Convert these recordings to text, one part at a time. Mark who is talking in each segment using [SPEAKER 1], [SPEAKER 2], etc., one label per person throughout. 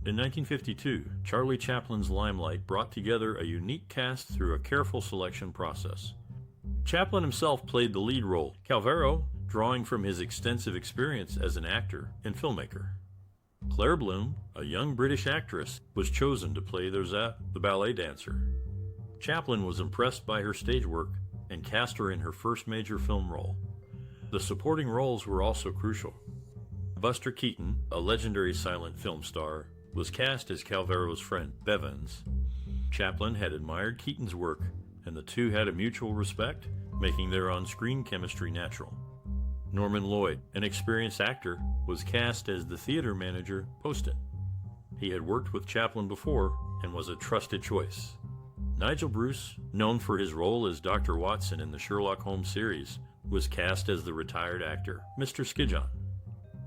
[SPEAKER 1] In 1952, Charlie Chaplin's Limelight brought together a unique cast through a careful selection process. Chaplin himself played the lead role, Calvero drawing from his extensive experience as an actor and filmmaker. Claire Bloom, a young British actress, was chosen to play Thereza, the ballet dancer. Chaplin was impressed by her stage work and cast her in her first major film role. The supporting roles were also crucial. Buster Keaton, a legendary silent film star, was cast as Calvero's friend, Bevins. Chaplin had admired Keaton's work, and the two had a mutual respect, making their on-screen chemistry natural. Norman Lloyd, an experienced actor, was cast as the theater manager, Postant. He had worked with Chaplin before and was a trusted choice. Nigel Bruce, known for his role as Dr. Watson in the Sherlock Holmes series, was cast as the retired actor, Mr. Skidjon.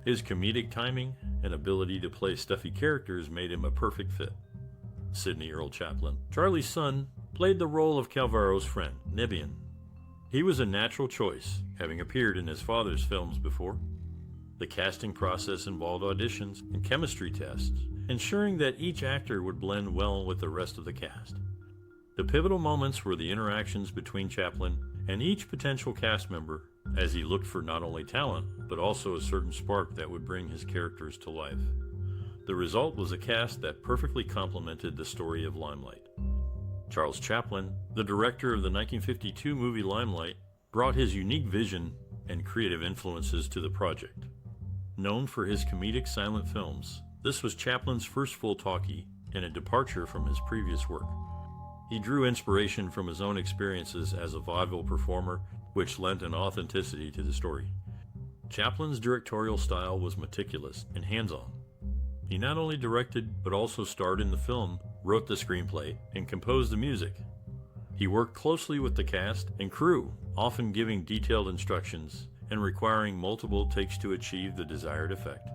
[SPEAKER 1] His comedic timing and ability to play stuffy characters made him a perfect fit. Sidney Earl Chaplin, Charlie's son, played the role of Calvero's friend, Neville. He was a natural choice, having appeared in his father's films before. The casting process involved auditions and chemistry tests, ensuring that each actor would blend well with the rest of the cast. The pivotal moments were the interactions between Chaplin and each potential cast member, as he looked for not only talent, but also a certain spark that would bring his characters to life. The result was a cast that perfectly complemented the story of Limelight. Charles Chaplin, the director of the 1952 movie Limelight, brought his unique vision and creative influences to the project. Known for his comedic silent films, this was Chaplin's first full talkie and a departure from his previous work. He drew inspiration from his own experiences as a vaudeville performer, which lent an authenticity to the story. Chaplin's directorial style was meticulous and hands-on. He not only directed but also starred in the film, wrote the screenplay, and composed the music. He worked closely with the cast and crew, often giving detailed instructions and requiring multiple takes to achieve the desired effect.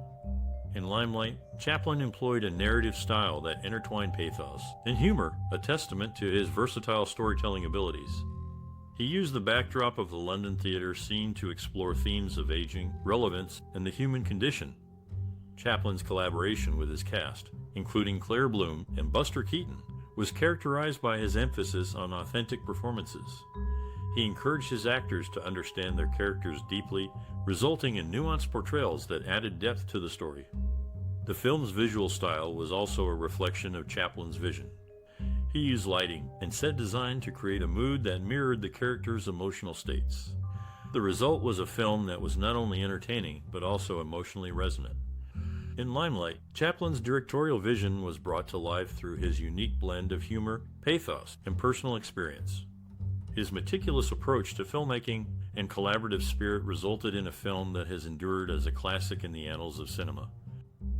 [SPEAKER 1] In Limelight, Chaplin employed a narrative style that intertwined pathos and humor, a testament to his versatile storytelling abilities. He used the backdrop of the London theater scene to explore themes of aging, relevance, and the human condition. Chaplin's collaboration with his cast, including Claire Bloom and Buster Keaton, was characterized by his emphasis on authentic performances. He encouraged his actors to understand their characters deeply, resulting in nuanced portrayals that added depth to the story. The film's visual style was also a reflection of Chaplin's vision. He used lighting and set design to create a mood that mirrored the characters' emotional states. The result was a film that was not only entertaining, but also emotionally resonant. In Limelight, Chaplin's directorial vision was brought to life through his unique blend of humor, pathos, and personal experience. His meticulous approach to filmmaking and collaborative spirit resulted in a film that has endured as a classic in the annals of cinema.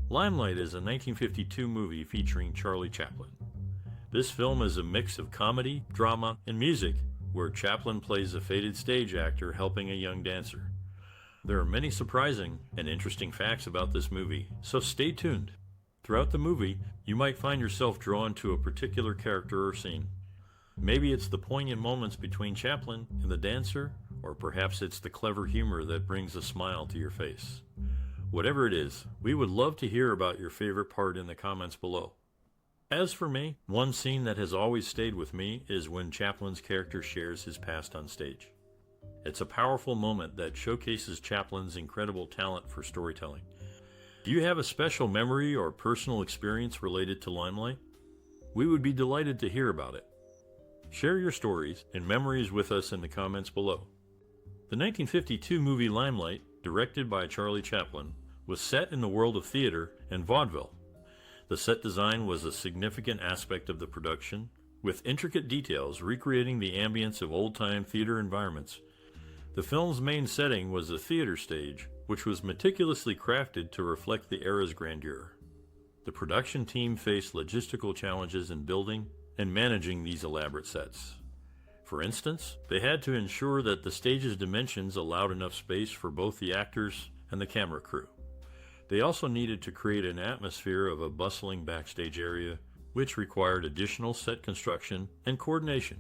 [SPEAKER 1] Limelight is a 1952 movie featuring Charlie Chaplin. This film is a mix of comedy, drama, and music, where Chaplin plays a faded stage actor helping a young dancer. There are many surprising and interesting facts about this movie, so stay tuned. Throughout the movie, you might find yourself drawn to a particular character or scene. Maybe it's the poignant moments between Chaplin and the dancer, or perhaps it's the clever humor that brings a smile to your face. Whatever it is, we would love to hear about your favorite part in the comments below. As for me, one scene that has always stayed with me is when Chaplin's character shares his past on stage. It's a powerful moment that showcases Chaplin's incredible talent for storytelling. Do you have a special memory or personal experience related to Limelight? We would be delighted to hear about it. Share your stories and memories with us in the comments below. The 1952 movie Limelight, directed by Charlie Chaplin, was set in the world of theater and vaudeville. The set design was a significant aspect of the production, with intricate details recreating the ambience of old-time theater environments. The film's main setting was a theater stage, which was meticulously crafted to reflect the era's grandeur. The production team faced logistical challenges in building and managing these elaborate sets. For instance, they had to ensure that the stage's dimensions allowed enough space for both the actors and the camera crew. They also needed to create an atmosphere of a bustling backstage area, which required additional set construction and coordination.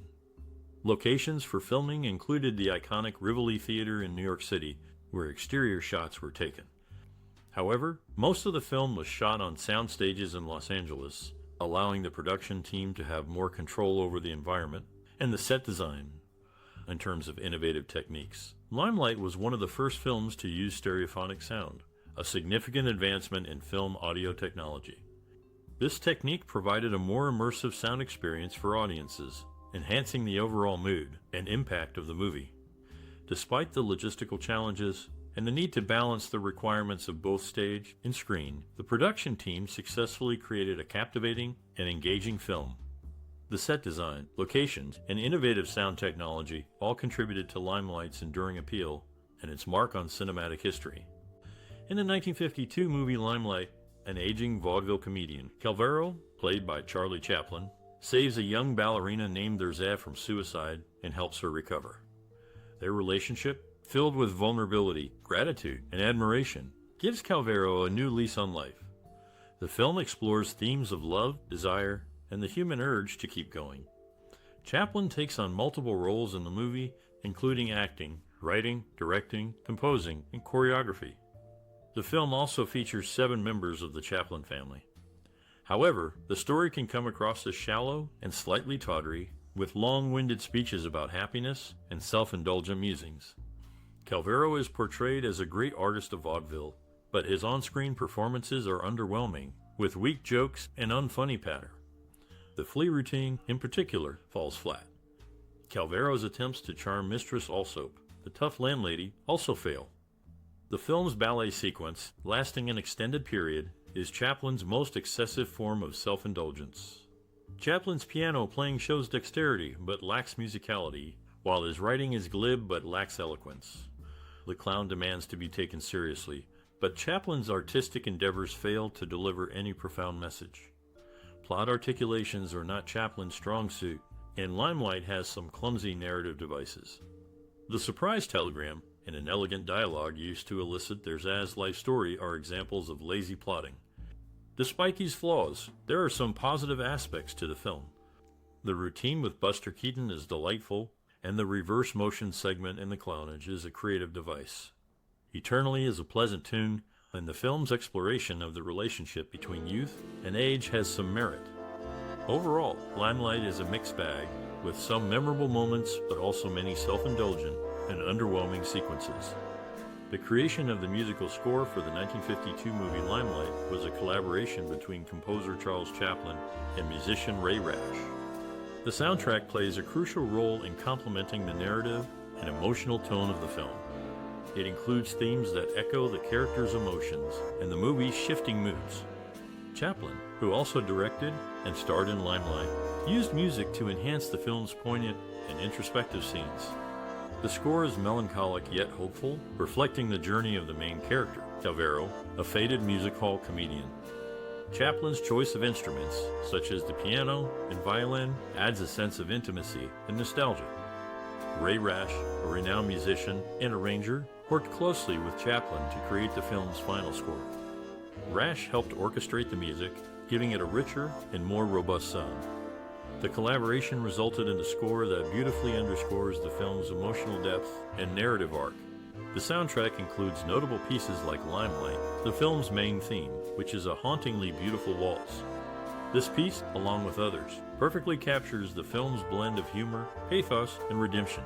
[SPEAKER 1] Locations for filming included the iconic Rivoli Theater in New York City, where exterior shots were taken. However, most of the film was shot on sound stages in Los Angeles, allowing the production team to have more control over the environment and the set design in terms of innovative techniques. Limelight was one of the first films to use stereophonic sound, a significant advancement in film audio technology. This technique provided a more immersive sound experience for audiences, enhancing the overall mood and impact of the movie. Despite the logistical challenges and the need to balance the requirements of both stage and screen, the production team successfully created a captivating and engaging film. The set design, locations, and innovative sound technology all contributed to Limelight's enduring appeal and its mark on cinematic history. In the 1952 movie Limelight, an aging vaudeville comedian, Calvero, played by Charlie Chaplin, saves a young ballerina named Thereza from suicide and helps her recover. Their relationship, filled with vulnerability, gratitude, and admiration, gives Calvero a new lease on life. The film explores themes of love, desire, and the human urge to keep going. Chaplin takes on multiple roles in the movie, including acting, writing, directing, composing, and choreography. The film also features 7 members of the Chaplin family. However, the story can come across as shallow and slightly tawdry, with long-winded speeches about happiness and self-indulgent musings. Calvero is portrayed as a great artist of vaudeville, but his on-screen performances are underwhelming, with weak jokes and unfunny patter. The flea routine, in particular, falls flat. Calvero's attempts to charm Mistress Alsop, the tough landlady, also fail. The film's ballet sequence, lasting an extended period, is Chaplin's most excessive form of self-indulgence. Chaplin's piano playing shows dexterity but lacks musicality, while his writing is glib but lacks eloquence. The clown demands to be taken seriously, but Chaplin's artistic endeavors fail to deliver any profound message. Plot articulations are not Chaplin's strong suit, and Limelight has some clumsy narrative devices. The surprise telegram and an elegant dialogue used to elicit Thereza's life story are examples of lazy plotting. Despite these flaws, there are some positive aspects to the film. The routine with Buster Keaton is delightful, and the reverse motion segment in the clownage is a creative device. Eternally is a pleasant tune, and the film's exploration of the relationship between youth and age has some merit. Overall, Limelight is a mixed bag, with some memorable moments but also many self-indulgent and underwhelming sequences. The creation of the musical score for the 1952 movie Limelight was a collaboration between composer Charles Chaplin and musician Ray Rash. The soundtrack plays a crucial role in complementing the narrative and emotional tone of the film. It includes themes that echo the characters' emotions and the movie's shifting moods. Chaplin, who also directed and starred in Limelight, used music to enhance the film's poignant and introspective scenes. The score is melancholic yet hopeful, reflecting the journey of the main character, Calvero, a faded music hall comedian. Chaplin's choice of instruments, such as the piano and violin, adds a sense of intimacy and nostalgia. Ray Rash, a renowned musician and arranger, worked closely with Chaplin to create the film's final score. Rash helped orchestrate the music, giving it a richer and more robust sound. The collaboration resulted in a score that beautifully underscores the film's emotional depth and narrative arc. The soundtrack includes notable pieces like Limelight, the film's main theme, which is a hauntingly beautiful waltz. This piece, along with others, perfectly captures the film's blend of humor, pathos, and redemption.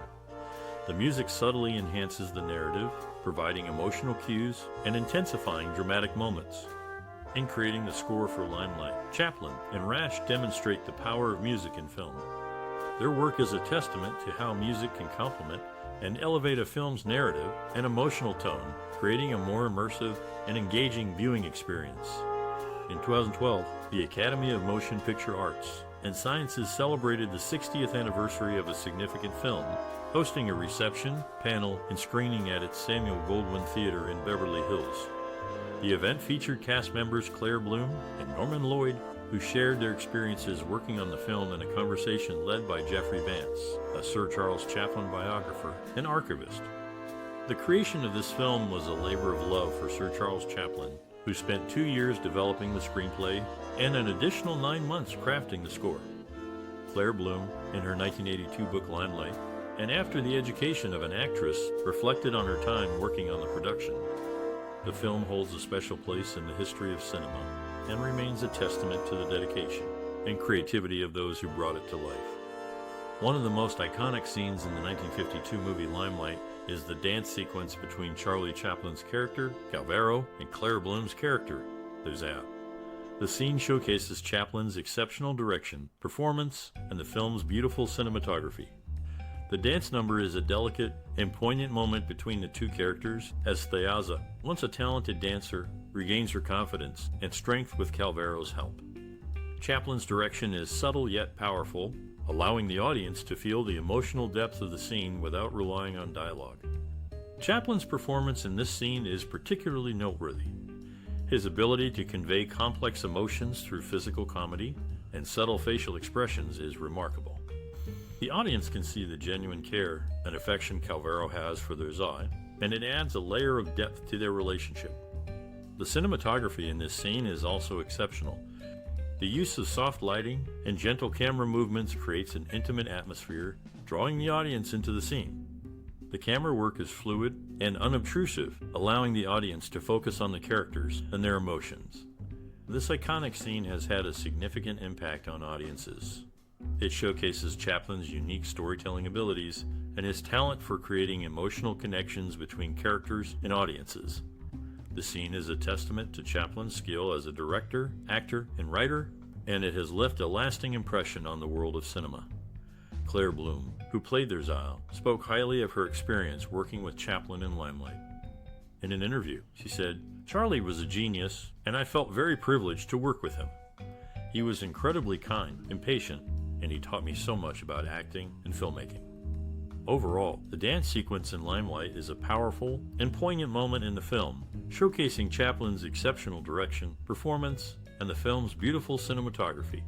[SPEAKER 1] The music subtly enhances the narrative, providing emotional cues and intensifying dramatic moments. In creating the score for Limelight, Chaplin and Rash demonstrate the power of music in film. Their work is a testament to how music can complement and elevate a film's narrative and emotional tone, creating a more immersive and engaging viewing experience. In 2012, the Academy of Motion Picture Arts and Sciences celebrated the 60th anniversary of a significant film, hosting a reception, panel, and screening at its Samuel Goldwyn Theater in Beverly Hills. The event featured cast members Claire Bloom and Norman Lloyd, who shared their experiences working on the film in a conversation led by Jeffrey Vance, a Sir Charles Chaplin biographer and archivist. The creation of this film was a labor of love for Sir Charles Chaplin, who spent 2 years developing the screenplay and an additional 9 months crafting the score. Claire Bloom, in her 1982 book Limelight, and after the education of an actress, reflected on her time working on the production. The film holds a special place in the history of cinema and remains a testament to the dedication and creativity of those who brought it to life. One of the most iconic scenes in the 1952 movie Limelight is the dance sequence between Charlie Chaplin's character, Calvero, and Claire Bloom's character, Thereza. The scene showcases Chaplin's exceptional direction, performance, and the film's beautiful cinematography. The dance number is a delicate and poignant moment between the two characters as Thereza, once a talented dancer, regains her confidence and strength with Calvero's help. Chaplin's direction is subtle yet powerful, allowing the audience to feel the emotional depth of the scene without relying on dialogue. Chaplin's performance in this scene is particularly noteworthy. His ability to convey complex emotions through physical comedy and subtle facial expressions is remarkable. The audience can see the genuine care and affection Calvero has for Thereza, and it adds a layer of depth to their relationship. The cinematography in this scene is also exceptional. The use of soft lighting and gentle camera movements creates an intimate atmosphere, drawing the audience into the scene. The camera work is fluid and unobtrusive, allowing the audience to focus on the characters and their emotions. This iconic scene has had a significant impact on audiences. It showcases Chaplin's unique storytelling abilities and his talent for creating emotional connections between characters and audiences. The scene is a testament to Chaplin's skill as a director, actor, and writer, and it has left a lasting impression on the world of cinema. Claire Bloom, who played Thereza, spoke highly of her experience working with Chaplin in Limelight. In an interview, she said, "Charlie was a genius, and I felt very privileged to work with him. He was incredibly kind and patient, and he taught me so much about acting and filmmaking." Overall, the dance sequence in Limelight is a powerful and poignant moment in the film, showcasing Chaplin's exceptional direction, performance, and the film's beautiful cinematography.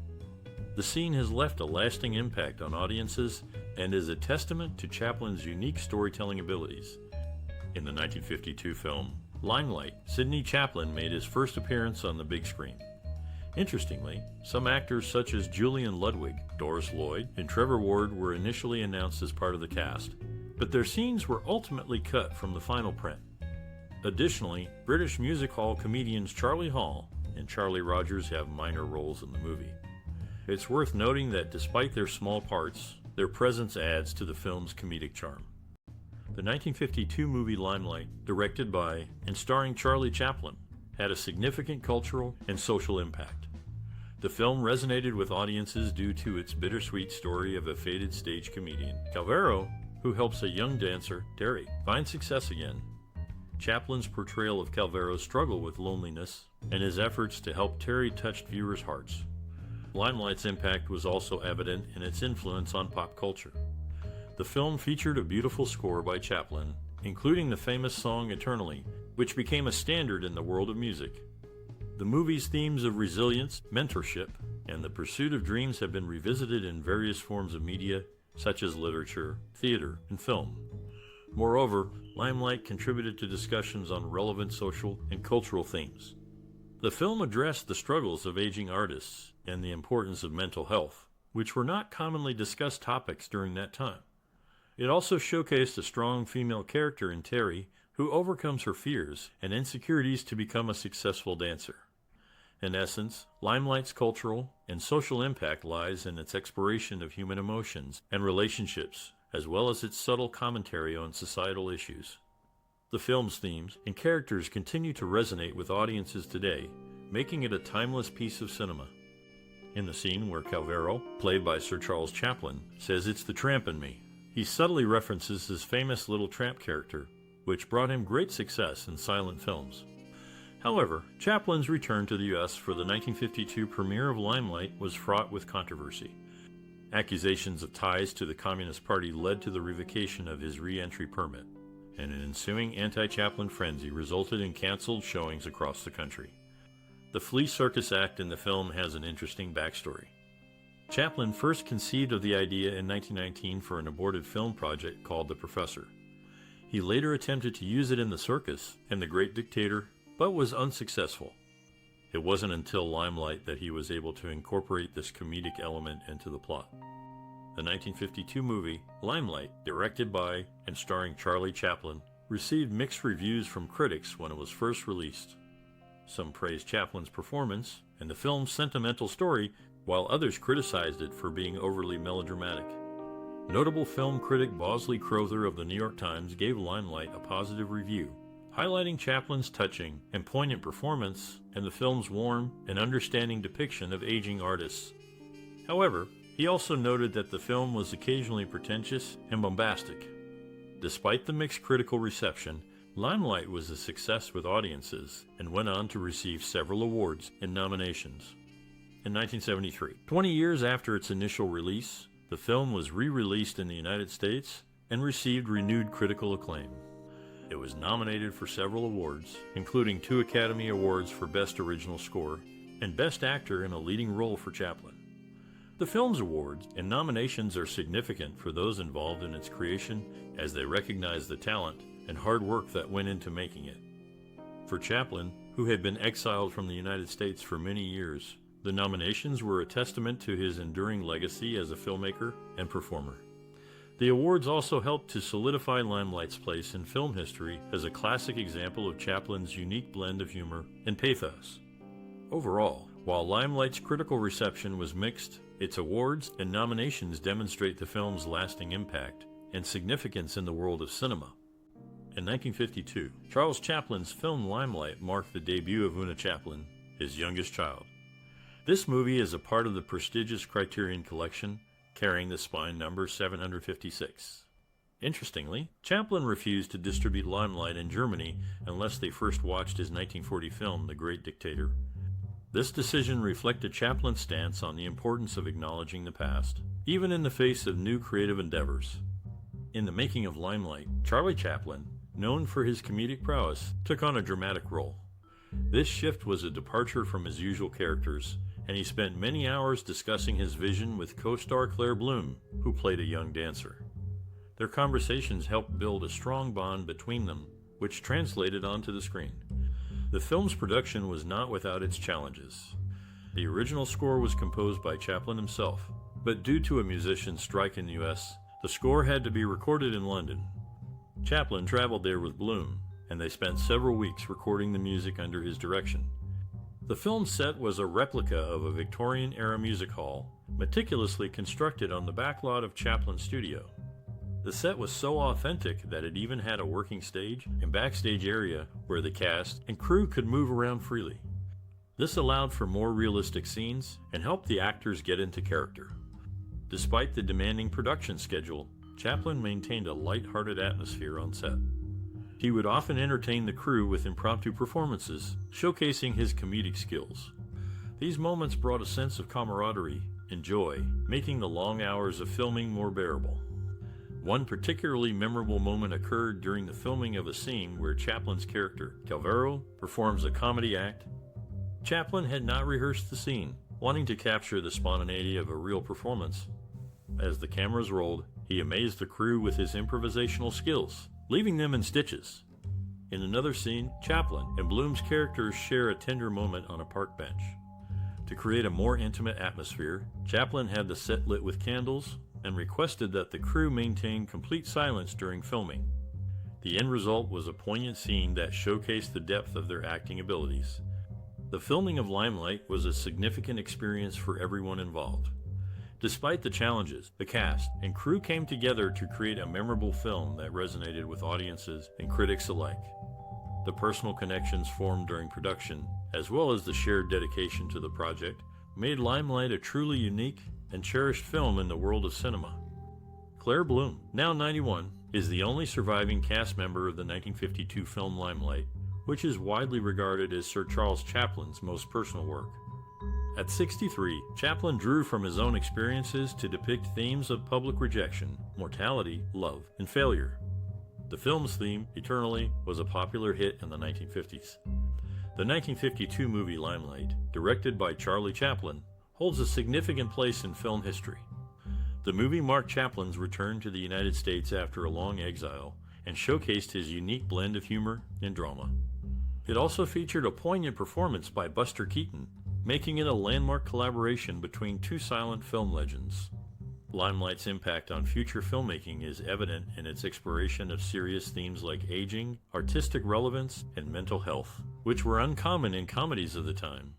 [SPEAKER 1] The scene has left a lasting impact on audiences and is a testament to Chaplin's unique storytelling abilities. In the 1952 film Limelight, Sidney Chaplin made his first appearance on the big screen. Interestingly, some actors such as Julian Ludwig, Doris Lloyd, and Trevor Ward were initially announced as part of the cast, but their scenes were ultimately cut from the final print. Additionally, British music hall comedians Charlie Hall and Charlie Rogers have minor roles in the movie. It's worth noting that despite their small parts, their presence adds to the film's comedic charm. The 1952 movie Limelight, directed by and starring Charlie Chaplin, had a significant cultural and social impact. The film resonated with audiences due to its bittersweet story of a faded stage comedian, Calvero, who helps a young dancer, Terry, find success again. Chaplin's portrayal of Calvero's struggle with loneliness and his efforts to help Terry touched viewers' hearts. Limelight's impact was also evident in its influence on pop culture. The film featured a beautiful score by Chaplin, including the famous song Eternally, which became a standard in the world of music. The movie's themes of resilience, mentorship, and the pursuit of dreams have been revisited in various forms of media, such as literature, theater, and film. Moreover, Limelight contributed to discussions on relevant social and cultural themes. The film addressed the struggles of aging artists and the importance of mental health, which were not commonly discussed topics during that time. It also showcased a strong female character in Terry, who overcomes her fears and insecurities to become a successful dancer. In essence, Limelight's cultural and social impact lies in its exploration of human emotions and relationships, as well as its subtle commentary on societal issues. The film's themes and characters continue to resonate with audiences today, making it a timeless piece of cinema. In the scene where Calvero, played by Sir Charles Chaplin, says "It's the tramp in me," he subtly references his famous Little Tramp character, which brought him great success in silent films. However, Chaplin's return to the U.S. for the 1952 premiere of Limelight was fraught with controversy. Accusations of ties to the Communist Party led to the revocation of his re-entry permit, and an ensuing anti-Chaplin frenzy resulted in canceled showings across the country. The flea circus act in the film has an interesting backstory. Chaplin first conceived of the idea in 1919 for an aborted film project called The Professor. He later attempted to use it in The Circus and The Great Dictator, but was unsuccessful. It wasn't until Limelight that he was able to incorporate this comedic element into the plot. The 1952 movie, Limelight, directed by and starring Charlie Chaplin, received mixed reviews from critics when it was first released. Some praised Chaplin's performance and the film's sentimental story, while others criticized it for being overly melodramatic. Notable film critic Bosley Crowther of the New York Times gave Limelight a positive review, highlighting Chaplin's touching and poignant performance and the film's warm and understanding depiction of aging artists. However, he also noted that the film was occasionally pretentious and bombastic. Despite the mixed critical reception, Limelight was a success with audiences and went on to receive several awards and nominations. In 1973, 20 years after its initial release, the film was re-released in the United States and received renewed critical acclaim. It was nominated for several awards, including 2 Academy Awards for Best Original Score and Best Actor in a Leading Role for Chaplin. The film's awards and nominations are significant for those involved in its creation, as they recognize the talent and hard work that went into making it. For Chaplin, who had been exiled from the United States for many years, the nominations were a testament to his enduring legacy as a filmmaker and performer. The awards also helped to solidify Limelight's place in film history as a classic example of Chaplin's unique blend of humor and pathos. Overall, while Limelight's critical reception was mixed, its awards and nominations demonstrate the film's lasting impact and significance in the world of cinema. In 1952, Charles Chaplin's film Limelight marked the debut of Una Chaplin, his youngest child. This movie is a part of the prestigious Criterion Collection, carrying the spine number 756. Interestingly, Chaplin refused to distribute Limelight in Germany unless they first watched his 1940 film The Great Dictator. This decision reflected Chaplin's stance on the importance of acknowledging the past, even in the face of new creative endeavors. In the making of Limelight, Charlie Chaplin, known for his comedic prowess, took on a dramatic role. This shift was a departure from his usual characters, and he spent many hours discussing his vision with co-star Claire Bloom, who played a young dancer. Their conversations helped build a strong bond between them, which translated onto the screen. The film's production was not without its challenges. The original score was composed by Chaplin himself, but due to a musician's strike in the U.S., the score had to be recorded in London. Chaplin traveled there with Bloom, and they spent several weeks recording the music under his direction. The film set was a replica of a Victorian-era music hall, meticulously constructed on the backlot of Chaplin's studio. The set was so authentic that it even had a working stage and backstage area where the cast and crew could move around freely. This allowed for more realistic scenes and helped the actors get into character. Despite the demanding production schedule, Chaplin maintained a light-hearted atmosphere on set. He would often entertain the crew with impromptu performances, showcasing his comedic skills. These moments brought a sense of camaraderie and joy, making the long hours of filming more bearable. One particularly memorable moment occurred during the filming of a scene where Chaplin's character, Calvero, performs a comedy act. Chaplin had not rehearsed the scene, wanting to capture the spontaneity of a real performance. As the cameras rolled, he amazed the crew with his improvisational skills, leaving them in stitches. In another scene, Chaplin and Bloom's characters share a tender moment on a park bench. To create a more intimate atmosphere, Chaplin had the set lit with candles and requested that the crew maintain complete silence during filming. The end result was a poignant scene that showcased the depth of their acting abilities. The filming of Limelight was a significant experience for everyone involved. Despite the challenges, the cast and crew came together to create a memorable film that resonated with audiences and critics alike. The personal connections formed during production, as well as the shared dedication to the project, made Limelight a truly unique and cherished film in the world of cinema. Claire Bloom, now 91, is the only surviving cast member of the 1952 film Limelight, which is widely regarded as Sir Charles Chaplin's most personal work. At 63, Chaplin drew from his own experiences to depict themes of public rejection, mortality, love, and failure. The film's theme, Eternally, was a popular hit in the 1950s. The 1952 movie Limelight, directed by Charlie Chaplin, holds a significant place in film history. The movie marked Chaplin's return to the United States after a long exile and showcased his unique blend of humor and drama. It also featured a poignant performance by Buster Keaton, making it a landmark collaboration between two silent film legends. Limelight's impact on future filmmaking is evident in its exploration of serious themes like aging, artistic relevance, and mental health, which were uncommon in comedies of the time.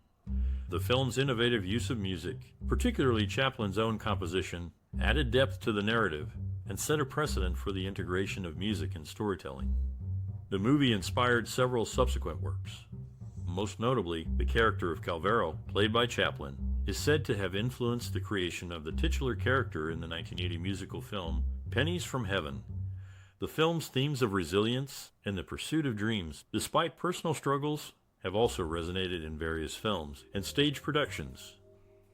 [SPEAKER 1] The film's innovative use of music, particularly Chaplin's own composition, added depth to the narrative and set a precedent for the integration of music in storytelling. The movie inspired several subsequent works. Most notably, the character of Calvero, played by Chaplin, is said to have influenced the creation of the titular character in the 1980 musical film Pennies from Heaven. The film's themes of resilience and the pursuit of dreams, despite personal struggles, have also resonated in various films and stage productions.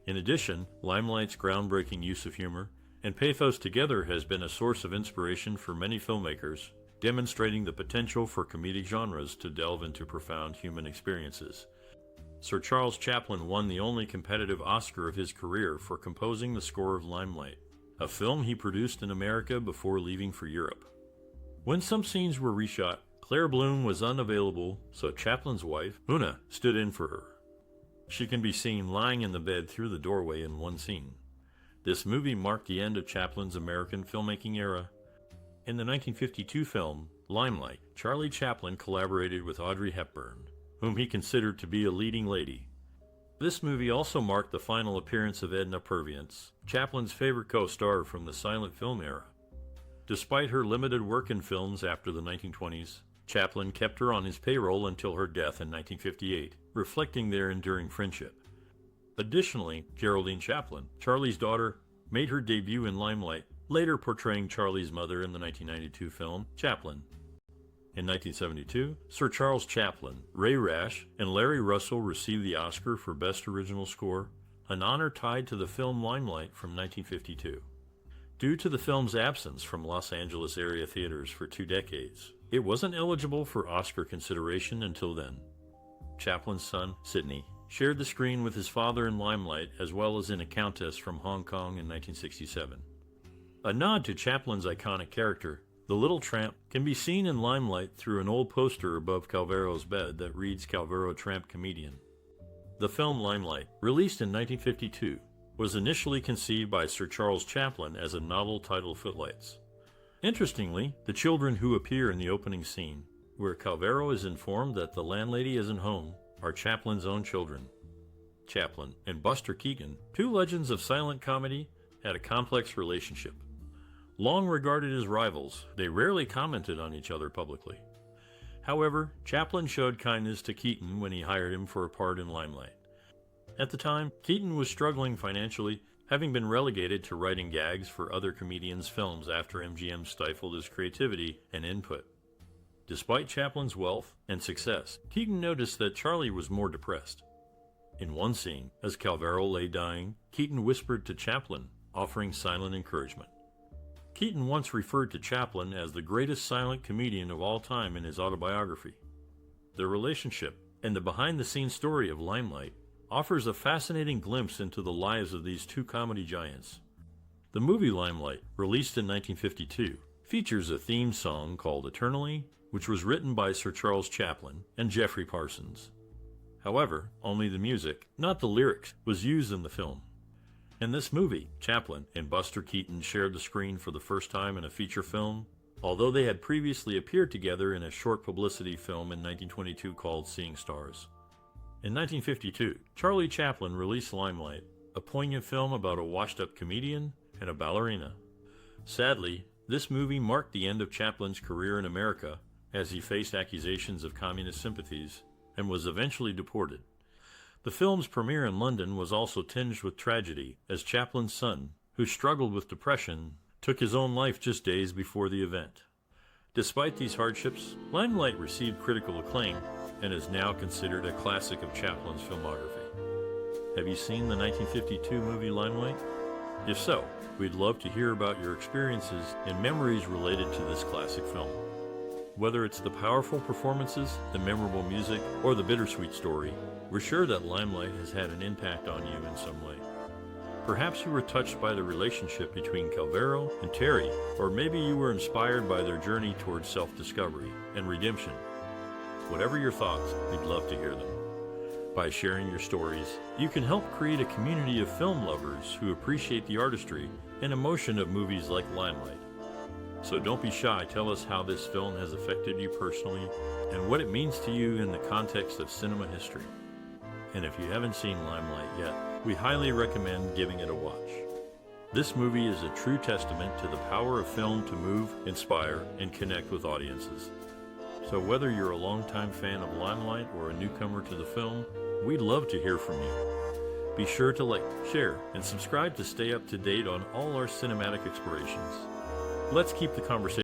[SPEAKER 1] In addition, Limelight's groundbreaking use of humor and pathos together has been a source of inspiration for many filmmakers, demonstrating the potential for comedic genres to delve into profound human experiences. Sir Charles Chaplin won the only competitive Oscar of his career for composing the score of Limelight, a film he produced in America before leaving for Europe. When some scenes were reshot, Claire Bloom was unavailable, so Chaplin's wife, Una, stood in for her. She can be seen lying in the bed through the doorway in one scene. This movie marked the end of Chaplin's American filmmaking era. In the 1952 film, Limelight, Charlie Chaplin collaborated with Audrey Hepburn, whom he considered to be a leading lady. This movie also marked the final appearance of Edna Purviance, Chaplin's favorite co-star from the silent film era. Despite her limited work in films after the 1920s, Chaplin kept her on his payroll until her death in 1958, reflecting their enduring friendship. Additionally, Geraldine Chaplin, Charlie's daughter, made her debut in Limelight, later portraying Charlie's mother in the 1992 film Chaplin. In 1972, Sir Charles Chaplin, Ray Rash, and Larry Russell received the Oscar for Best Original Score, an honor tied to the film Limelight from 1952. Due to the film's absence from Los Angeles area theaters for 2 decades, it wasn't eligible for Oscar consideration until then. Chaplin's son, Sidney, shared the screen with his father in Limelight as well as in A Countess from Hong Kong in 1967. A nod to Chaplin's iconic character, the little tramp, can be seen in Limelight through an old poster above Calvero's bed that reads Calvero Tramp Comedian. The film Limelight, released in 1952, was initially conceived by Sir Charles Chaplin as a novel titled Footlights. Interestingly, the children who appear in the opening scene, where Calvero is informed that the landlady isn't home, are Chaplin's own children. Chaplin and Buster Keaton, 2 legends of silent comedy, had a complex relationship. Long regarded as rivals, they rarely commented on each other publicly. However, Chaplin showed kindness to Keaton when he hired him for a part in Limelight. At the time, Keaton was struggling financially, having been relegated to writing gags for other comedians' films after MGM stifled his creativity and input. Despite Chaplin's wealth and success, Keaton noticed that Charlie was more depressed. In one scene, as Calvero lay dying, Keaton whispered to Chaplin, offering silent encouragement. Keaton once referred to Chaplin as the greatest silent comedian of all time in his autobiography. Their relationship and the behind-the-scenes story of Limelight offers a fascinating glimpse into the lives of these 2 comedy giants. The movie Limelight, released in 1952, features a theme song called Eternally, which was written by Sir Charles Chaplin and Geoffrey Parsons. However, only the music, not the lyrics, was used in the film. In this movie, Chaplin and Buster Keaton shared the screen for the first time in a feature film, although they had previously appeared together in a short publicity film in 1922 called Seeing Stars. In 1952, Charlie Chaplin released Limelight, a poignant film about a washed-up comedian and a ballerina. Sadly, this movie marked the end of Chaplin's career in America as he faced accusations of communist sympathies and was eventually deported. The film's premiere in London was also tinged with tragedy, as Chaplin's son, who struggled with depression, took his own life just days before the event. Despite these hardships, Limelight received critical acclaim and is now considered a classic of Chaplin's filmography. Have you seen the 1952 movie Limelight? If so, we'd love to hear about your experiences and memories related to this classic film. Whether it's the powerful performances, the memorable music, or the bittersweet story, we're sure that Limelight has had an impact on you in some way. Perhaps you were touched by the relationship between Calvero and Terry, or maybe you were inspired by their journey towards self-discovery and redemption. Whatever your thoughts, we'd love to hear them. By sharing your stories, you can help create a community of film lovers who appreciate the artistry and emotion of movies like Limelight. So don't be shy, tell us how this film has affected you personally and what it means to you in the context of cinema history. And if you haven't seen Limelight yet, we highly recommend giving it a watch. This movie is a true testament to the power of film to move, inspire, and connect with audiences. So whether you're a longtime fan of Limelight or a newcomer to the film, we'd love to hear from you. Be sure to like, share, and subscribe to stay up to date on all our cinematic explorations. Let's keep the conversation